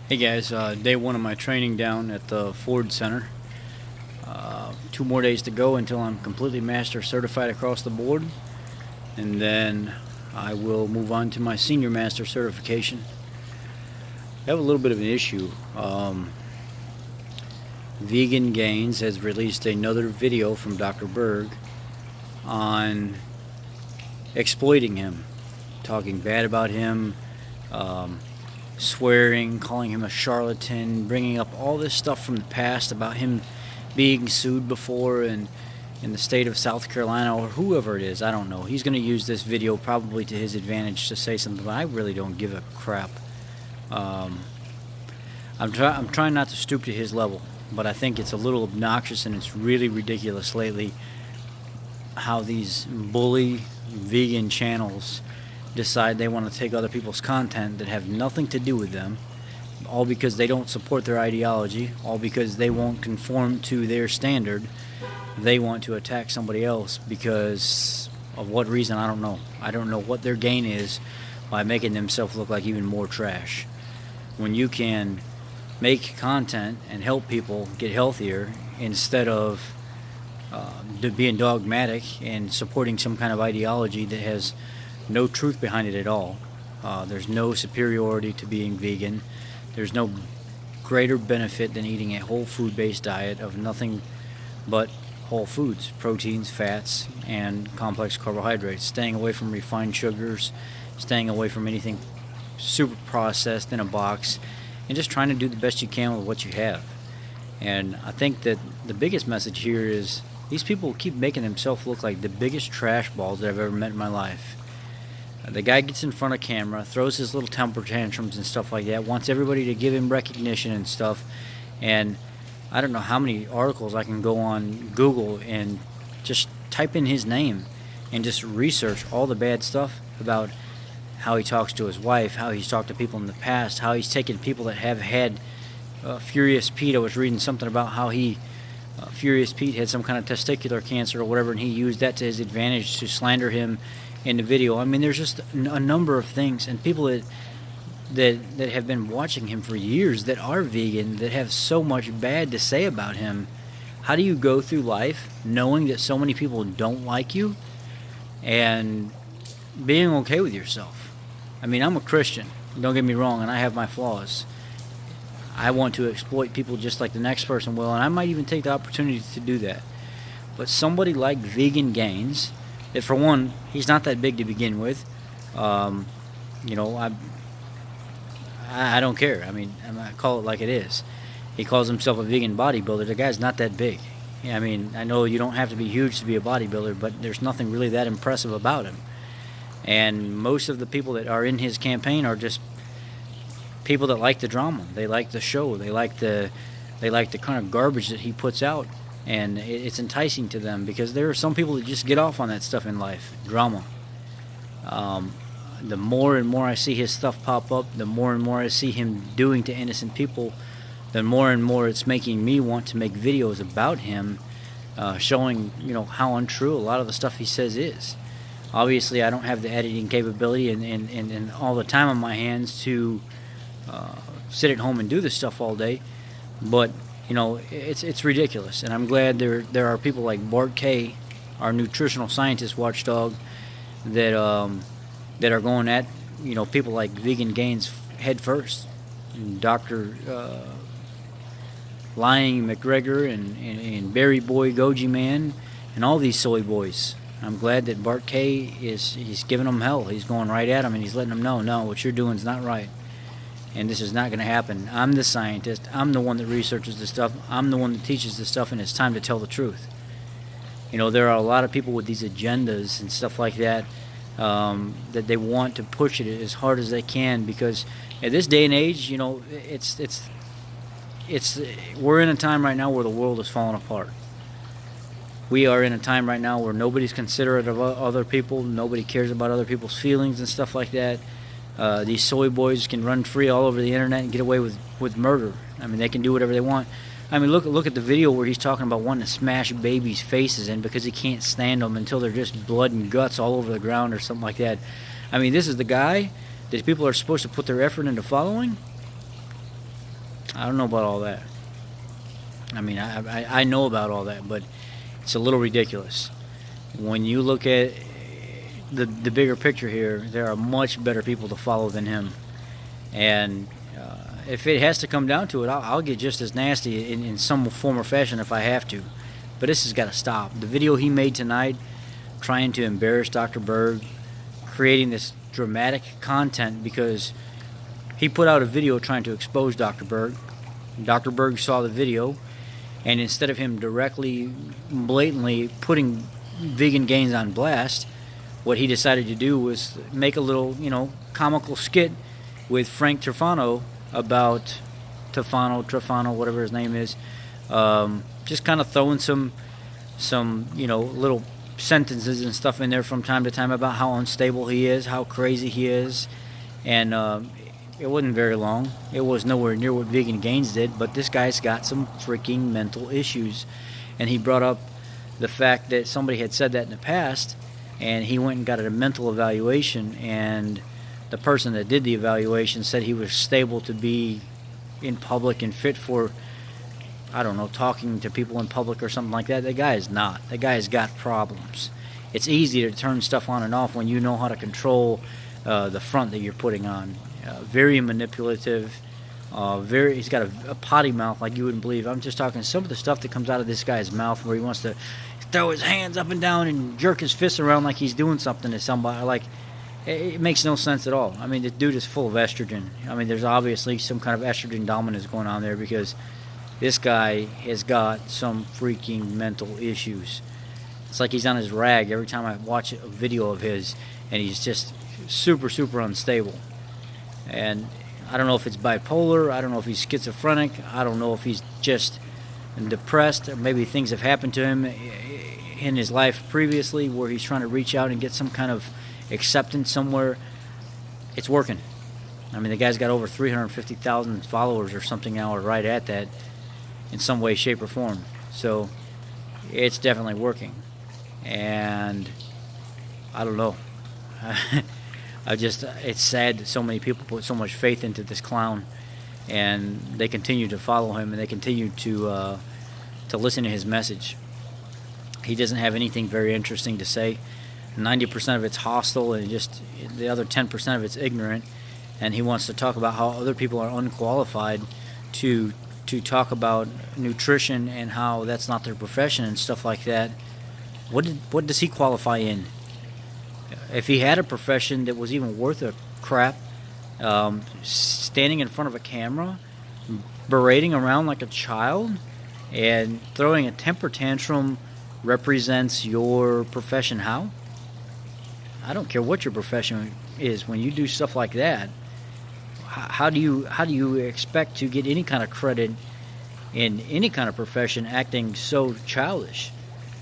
Hey guys, day one of my training down at the Ford Center. 2 more days to go until I'm completely master certified across the board, and then I will move on to my senior master certification. I have a little bit of an issue. Vegan Gains has released another video from Dr. Berg on exploiting him, talking bad about him, swearing, calling him a charlatan, bringing up all this stuff from the past about him being sued before in the state of South Carolina or whoever it is. I don't know. He's going to use this video probably to his advantage to say something, but I really don't give a crap. I'm trying not to stoop to his level, but I think it's a little obnoxious and it's really ridiculous lately how these bully vegan channels decide they want to take other people's content that have nothing to do with them, all because they don't support their ideology, all because they won't conform to their standard. They want to attack somebody else because of what reason, I don't know. I don't know what their gain is by making themselves look like even more trash. When you can make content and help people get healthier instead of being dogmatic and supporting some kind of ideology that has no truth behind it at all. There's no superiority to being vegan. There's no greater benefit than eating a whole food based diet of nothing but whole foods, proteins, fats, and complex carbohydrates, staying away from refined sugars, staying away from anything super processed in a box, and just trying to do the best you can with what you have. And I think that the biggest message here is these people keep making themselves look like the biggest trash balls that I've ever met in my life. The guy gets in front of camera, throws his little temper tantrums and stuff like that, wants everybody to give him recognition and stuff, and I don't know how many articles I can go on Google and just type in his name and just research all the bad stuff about how he talks to his wife, how he's talked to people in the past, how he's taken people that have had Furious Pete. I was reading something about how Furious Pete had some kind of testicular cancer or whatever, and he used that to his advantage to slander him in the video. I mean, there's just a number of things, and people that have been watching him for years that are vegan, that have so much bad to say about him. How do you go through life knowing that so many people don't like you and being okay with yourself? I mean, I'm a Christian, don't get me wrong, and I have my flaws. I want to exploit people just like the next person will, and I might even take the opportunity to do that. But somebody like Vegan Gains, that for one, he's not that big to begin with. I don't care. I mean, I call it like it is. He calls himself a vegan bodybuilder. The guy's not that big. I mean, I know you don't have to be huge to be a bodybuilder, but there's nothing really that impressive about him. And most of the people that are in his campaign are just people that like the drama. They like the show. They like the kind of garbage that he puts out. And it's enticing to them because there are some people that just get off on that stuff in life, drama. The more and more I see his stuff pop up, the more and more I see him doing to innocent people, the more and more it's making me want to make videos about him, showing how untrue a lot of the stuff he says is. Obviously, I don't have the editing capability and all the time on my hands to sit at home and do this stuff all day, but it's ridiculous, and I'm glad there are people like Bart K, our nutritional scientist watchdog, that are going at people like Vegan Gains head first, and Dr. Lying McGregor and Berry Boy Goji Man and all these soy boys. I'm glad that Bart K he's giving them hell. He's going right at them and he's letting them know, no, what you're doing is not right. And this is not going to happen. I'm the scientist. I'm the one that researches this stuff. I'm the one that teaches this stuff, and it's time to tell the truth. There are a lot of people with these agendas and stuff like that, that they want to push it as hard as they can, because at this day and age, we're in a time right now where the world is falling apart. We are in a time right now where nobody's considerate of other people. Nobody cares about other people's feelings and stuff like that. These soy boys can run free all over the internet and get away with murder. I mean, they can do whatever they want. I mean, look at the video where he's talking about wanting to smash babies' faces in because he can't stand them until they're just blood and guts all over the ground or something like that. I mean, this is the guy that people are supposed to put their effort into following. I don't know about all that. I mean, I know about all that, but it's a little ridiculous. When you look at the bigger picture here, there are much better people to follow than him. And if it has to come down to it, I'll get just as nasty in some form or fashion if I have to. But this has got to stop. The video he made tonight, trying to embarrass Dr. Berg, creating this dramatic content because he put out a video trying to expose Dr. Berg. Dr. Berg saw the video, and instead of him directly, blatantly putting vegan gains on blast, what he decided to do was make a little, comical skit with Frank Trufano about Trufano, whatever his name is, just kind of throwing some little sentences and stuff in there from time to time about how unstable he is, how crazy he is, and it wasn't very long. It was nowhere near what Vegan Gains did, but this guy's got some freaking mental issues, and he brought up the fact that somebody had said that in the past, and he went and got a mental evaluation, and the person that did the evaluation said he was stable to be in public and fit for, I don't know, talking to people in public or something like that. That guy is not. That guy has got problems. It's easy to turn stuff on and off when you know how to control the front that you're putting on. Very manipulative. He's got a potty mouth like you wouldn't believe. I'm just talking some of the stuff that comes out of this guy's mouth where he wants to throw his hands up and down and jerk his fists around like he's doing something to somebody. Like, it makes no sense at all. I mean, the dude is full of estrogen. I mean, there's obviously some kind of estrogen dominance going on there because this guy has got some freaking mental issues. It's like he's on his rag every time I watch a video of his, and he's just super, super unstable. And I don't know if it's bipolar. I don't know if he's schizophrenic. I don't know if he's just depressed, or maybe things have happened to him in his life previously where he's trying to reach out and get some kind of acceptance somewhere. It's working. I mean, the guy's got over 350,000 followers or something now, or right at that, in some way, shape, or form. So it's definitely working. And I don't know. It's sad that so many people put so much faith into this clown, and they continue to follow him, and they continue to listen to his message. He doesn't have anything very interesting to say. 90% of it's hostile, and just the other 10% of it's ignorant. And he wants to talk about how other people are unqualified to talk about nutrition and how that's not their profession and stuff like that. What does he qualify in? If he had a profession that was even worth a crap, standing in front of a camera, berating around like a child, and throwing a temper tantrum represents your profession, how? I don't care what your profession is. When you do stuff like that, how do you expect to get any kind of credit in any kind of profession acting so childish?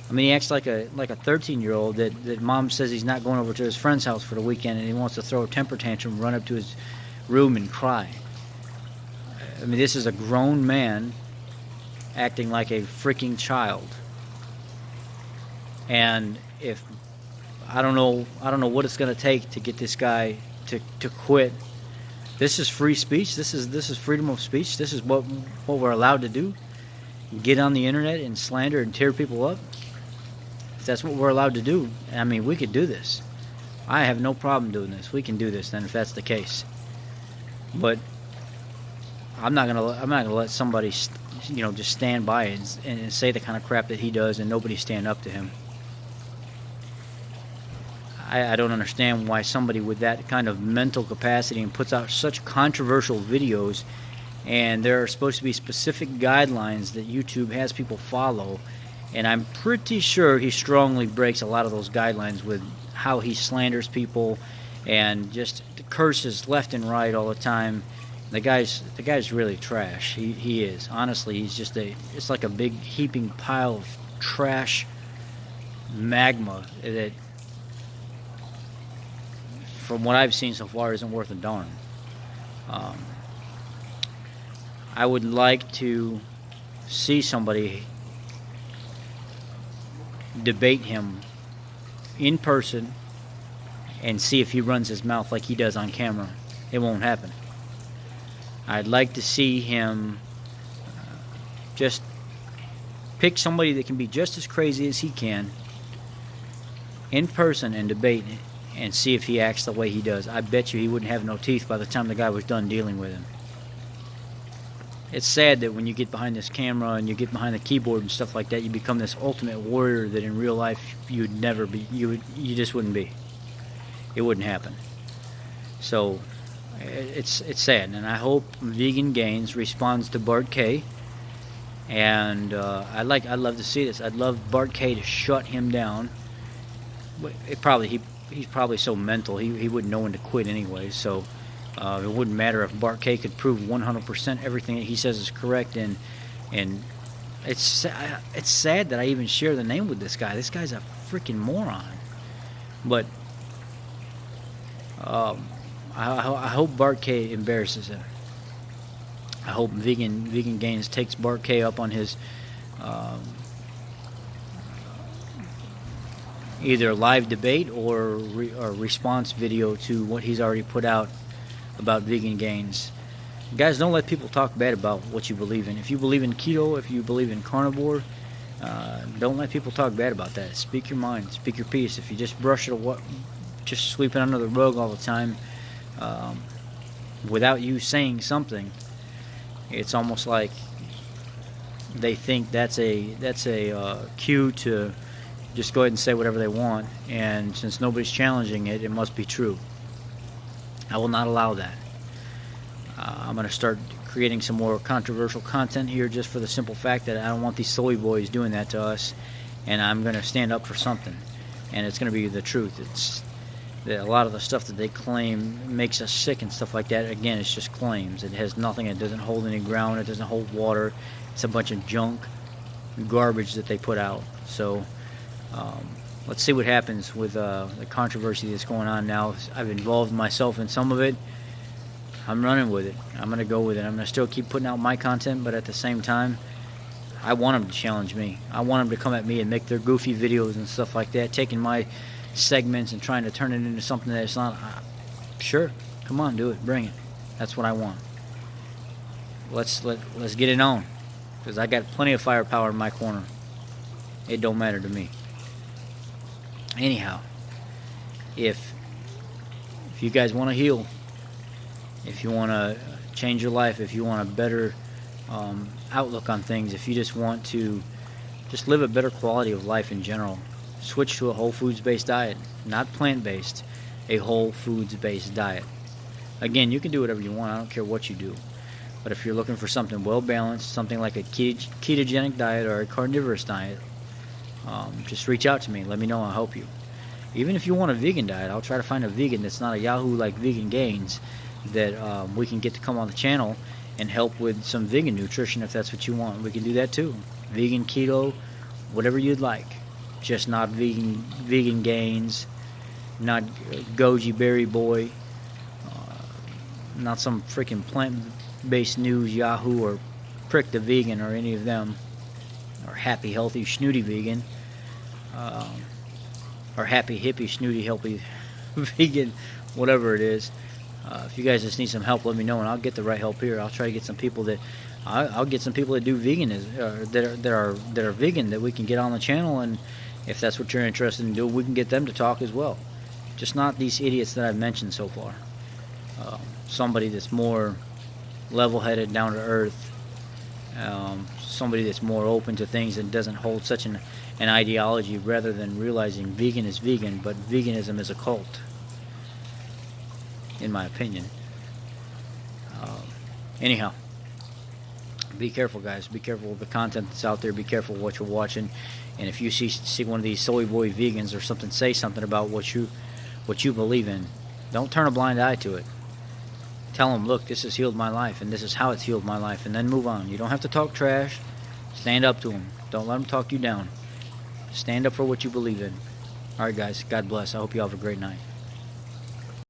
I mean, he acts like a 13-year-old that mom says he's not going over to his friend's house for the weekend, and he wants to throw a temper tantrum, run up to his room and cry. I mean, this is a grown man acting like a freaking child. And if I don't know what it's going to take to get this guy to quit. This is free speech. This is freedom of speech. This is what we're allowed to do. Get on the internet and slander and tear people up. If that's what we're allowed to do, I mean, we could do this. I have no problem doing this. We can do this then if that's the case. But I'm not gonna let somebody just stand by and say the kind of crap that he does and nobody stand up to him. I don't understand why somebody with that kind of mental capacity and puts out such controversial videos, and there are supposed to be specific guidelines that YouTube has people follow, and I'm pretty sure he strongly breaks a lot of those guidelines with how he slanders people and just curses left and right all the time. The guy's really trash. He is. Honestly, it's like a big heaping pile of trash magma that, from what I've seen so far, isn't worth a darn. I would like to see somebody debate him in person and see if he runs his mouth like he does on camera. It won't happen. I'd like to see him just pick somebody that can be just as crazy as he can in person and debate and see if he acts the way he does. I bet you he wouldn't have no teeth by the time the guy was done dealing with him. It's sad that when you get behind this camera and you get behind the keyboard and stuff like that, you become this ultimate warrior that in real life you'd never be. You just wouldn't be. It wouldn't happen. So it's sad, and I hope Vegan Gains responds to Bart K. And I'd love to see this. I'd love Bart K to shut him down. He's probably so mental he wouldn't know when to quit anyway. So it wouldn't matter if Bart K could prove 100% everything that he says is correct. And it's sad that I even share the name with this guy. This guy's a freaking moron. But I hope Bart K embarrasses him. I hope Vegan Gains takes Bart K up on his either live debate or response video to what he's already put out about Vegan Gains. Guys, don't let people talk bad about what you believe in. If you believe in keto, if you believe in carnivore, don't let people talk bad about that. Speak your mind, speak your piece. If you just just sweep it under the rug all the time without you saying something, it's almost like they think that's a cue to just go ahead and say whatever they want, and since nobody's challenging it, it must be true. I will not allow that. I'm going to start creating some more controversial content here just for the simple fact that I don't want these soy boys doing that to us, and I'm going to stand up for something, and it's going to be the truth. It's that a lot of the stuff that they claim makes us sick and stuff like that, again, it's just claims. It has nothing. It doesn't hold any ground. It doesn't hold water. It's a bunch of junk, garbage that they put out. So let's see what happens with the controversy that's going on now. I've involved myself in some of it. I'm running with it. I'm going to go with it. I'm going to still keep putting out my content, but at the same time, I want them to challenge me. I want them to come at me and make their goofy videos and stuff like that, taking my segments and trying to turn it into something that it's not. Sure, come on, do it, bring it. That's what I want. Let's get it on, because I got plenty of firepower in my corner. It don't matter to me. Anyhow, if you guys want to heal, if you want to change your life, if you want a better outlook on things, if you just want to just live a better quality of life in general, switch to a whole foods-based diet, not plant-based, a whole foods-based diet. Again, you can do whatever you want. I don't care what you do. But if you're looking for something well-balanced, something like a ketogenic diet or a carnivorous diet, just reach out to me. Let me know. I'll help you. Even if you want a vegan diet, I'll try to find a vegan that's not a Yahoo like Vegan Gains that we can get to come on the channel and help with some vegan nutrition if that's what you want. We can do that too. Vegan, keto, whatever you'd like. Just not Vegan Gains, not Goji Berry Boy, not some freaking plant-based news Yahoo or Prick the Vegan or any of them, or Happy Healthy Snooty Vegan, or Happy Hippie Snooty Healthy Vegan, whatever it is. If you guys just need some help, let me know, and I'll get the right help here. I'll try to get some people that I'll get some people that do vegan, that are vegan, that we can get on the channel, and if that's what you're interested in doing, we can get them to talk as well. Just not these idiots that I've mentioned so far. Somebody that's more level-headed, down to earth. Somebody that's more open to things and doesn't hold such an ideology, rather than realizing vegan is vegan, but veganism is a cult, in my opinion. Anyhow, be careful, guys. Be careful with the content that's out there. Be careful what you're watching. And if you see one of these soy boy vegans or something say something about what you believe in, don't turn a blind eye to it. Tell them, look, this has healed my life, and this is how it's healed my life, and then move on. You don't have to talk trash. Stand up to them. Don't let them talk you down. Stand up for what you believe in. All right, guys. God bless. I hope you all have a great night.